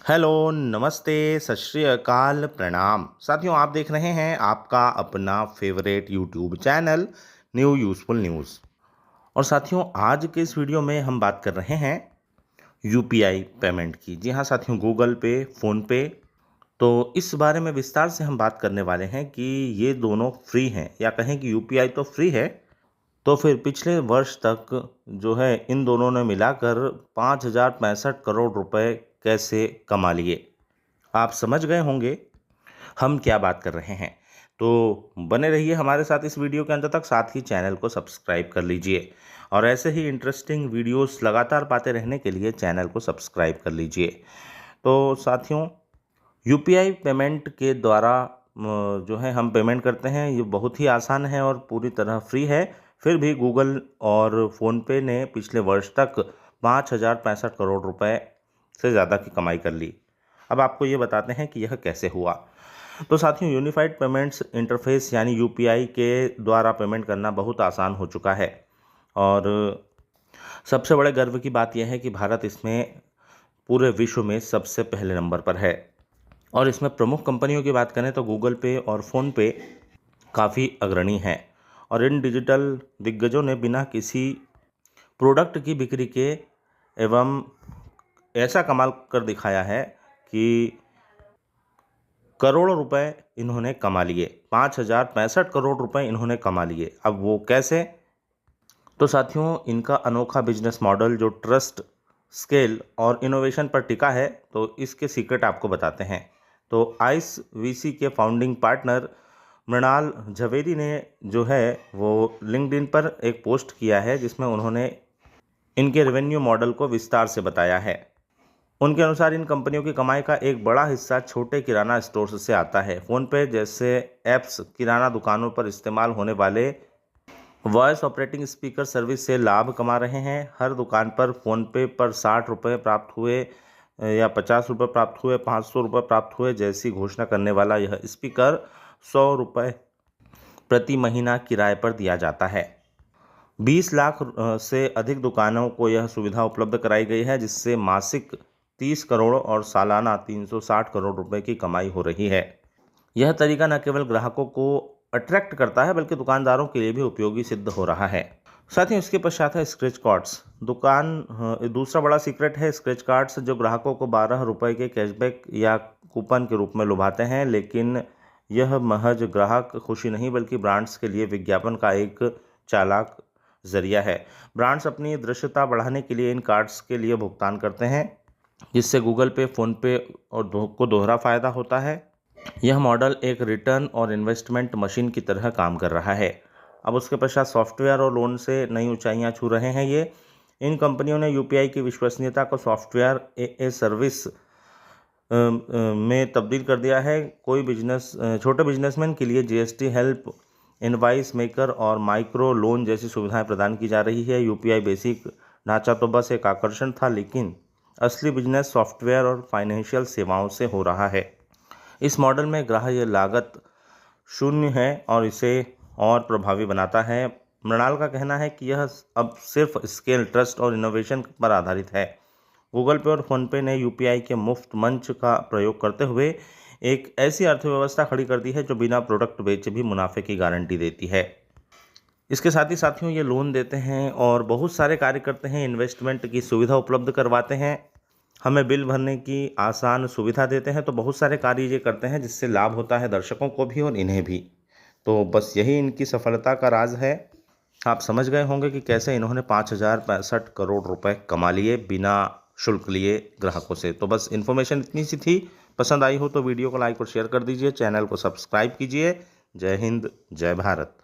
Hello, नमस्ते, सत श्री अकाल, प्रणाम। साथियों, आप देख रहे हैं आपका अपना favourite YouTube channel new useful news. और साथियों, आज के इस वीडियो में हम बात कर रहे हैं यूपीआई पेमेंट की। जी हाँ साथियों, गूगल पे, फ़ोनपे। तो इस बारे में विस्तार से हम बात करने वाले हैं कि ये दोनों फ्री हैं, या कहें कि यूपीआई तो फ्री है, तो फिर पिछले वर्ष तक जो है इन दोनों ने मिलाकर 5,065 करोड़ रुपए कैसे कमा लिए। आप समझ गए होंगे हम क्या बात कर रहे हैं। तो बने रहिए हमारे साथ इस वीडियो के अंत तक, साथ ही चैनल को सब्सक्राइब कर लीजिए और ऐसे ही इंटरेस्टिंग वीडियोस लगातार पाते रहने के लिए चैनल को सब्सक्राइब कर लीजिए। तो साथियों, यूपीआई पेमेंट के द्वारा जो है हम पेमेंट करते हैं, ये बहुत ही आसान है और पूरी तरह फ्री है। फिर भी गूगल और फ़ोनपे ने पिछले वर्ष तक 5,065 करोड़ रुपए से ज़्यादा की कमाई कर ली। अब आपको ये बताते हैं कि यह कैसे हुआ। तो साथियों, यूनिफाइड पेमेंट्स इंटरफेस यानी यूपीआई के द्वारा पेमेंट करना बहुत आसान हो चुका है। और सबसे बड़े गर्व की बात यह है कि भारत इसमें पूरे विश्व में सबसे पहले नंबर पर है। और इसमें प्रमुख कंपनियों की बात करें तो गूगल पे और फ़ोनपे काफ़ी अग्रणी हैं। और इन डिजिटल दिग्गजों ने बिना किसी प्रोडक्ट की बिक्री के एवं ऐसा कमाल कर दिखाया है कि करोड़ों रुपए इन्होंने कमा लिए। 5,065 करोड़ रुपए इन्होंने कमा लिए। अब वो कैसे? तो साथियों, इनका अनोखा बिजनेस मॉडल जो ट्रस्ट, स्केल और इनोवेशन पर टिका है, तो इसके सीक्रेट आपको बताते हैं। तो आइस वीसी के फाउंडिंग पार्टनर मृणाल झवेरी ने जो है वो लिंक्डइन पर एक पोस्ट किया है, जिसमें उन्होंने इनके रेवेन्यू मॉडल को विस्तार से बताया है। उनके अनुसार इन कंपनियों की कमाई का एक बड़ा हिस्सा छोटे किराना स्टोर्स से आता है। फ़ोनपे जैसे ऐप्स किराना दुकानों पर इस्तेमाल होने वाले वॉइस ऑपरेटिंग स्पीकर सर्विस से लाभ कमा रहे हैं। हर दुकान पर फ़ोनपे पर 60 रुपये प्राप्त हुए या 50 रुपये प्राप्त हुए, 500 रुपये प्राप्त हुए जैसी घोषणा करने वाला यह स्पीकर 100 रुपये प्रति महीना किराए पर दिया जाता है। 20 लाख से अधिक दुकानों को यह सुविधा उपलब्ध कराई गई है, जिससे मासिक 30 करोड़ और सालाना 360 करोड़ रुपए की कमाई हो रही है। यह तरीका न केवल ग्राहकों को अट्रैक्ट करता है, बल्कि दुकानदारों के लिए भी उपयोगी सिद्ध हो रहा है। साथ ही इसके पश्चात है स्क्रैच कार्ड्स। दूसरा बड़ा सीक्रेट है स्क्रैच कार्ड्स, जो ग्राहकों को 12 रुपए के कैशबैक या कूपन के रूप में लुभाते हैं। लेकिन यह महज ग्राहक खुशी नहीं, बल्कि ब्रांड्स के लिए विज्ञापन का एक चालाक जरिया है। ब्रांड्स अपनी दृश्यता बढ़ाने के लिए इन कार्ड्स के लिए भुगतान करते हैं, जिससे गूगल पे, फ़ोनपे को दोहरा फ़ायदा होता है। यह मॉडल एक रिटर्न और इन्वेस्टमेंट मशीन की तरह काम कर रहा है। अब उसके पश्चात सॉफ्टवेयर और लोन से नई ऊंचाइयां छू रहे हैं ये। इन कंपनियों ने यूपीआई की विश्वसनीयता को सॉफ्टवेयर ए सर्विस में तब्दील कर दिया है। छोटे बिजनेसमैन के लिए जीएसटी हेल्प, इनवाइस मेकर और माइक्रो लोन जैसी सुविधाएं प्रदान की जा रही है। यूपीआई बेसिक ढांचा तो बस एक आकर्षण था, लेकिन असली बिजनेस सॉफ्टवेयर और फाइनेंशियल सेवाओं से हो रहा है। इस मॉडल में ग्राहक लागत शून्य है और इसे और प्रभावी बनाता है। मृणाल का कहना है कि यह अब सिर्फ स्केल, ट्रस्ट और इनोवेशन पर आधारित है। गूगल पे और फ़ोनपे ने यूपीआई के मुफ्त मंच का प्रयोग करते हुए एक ऐसी अर्थव्यवस्था खड़ी कर दी है जो बिना प्रोडक्ट बेचे भी मुनाफे की गारंटी देती है। इसके साथ ही साथियों, ये लोन देते हैं और बहुत सारे कार्य करते हैं। इन्वेस्टमेंट की सुविधा उपलब्ध करवाते हैं, हमें बिल भरने की आसान सुविधा देते हैं। तो बहुत सारे कार्य ये करते हैं जिससे लाभ होता है दर्शकों को भी और इन्हें भी। तो बस यही इनकी सफलता का राज है। आप समझ गए होंगे कि कैसे इन्होंने 5,065 करोड़ रुपए कमा लिए बिना शुल्क लिए ग्राहकों से। तो बस इन्फॉर्मेशन इतनी सी थी। पसंद आई हो तो वीडियो को लाइक और शेयर कर दीजिए, चैनल को सब्सक्राइब कीजिए। जय हिंद, जय भारत।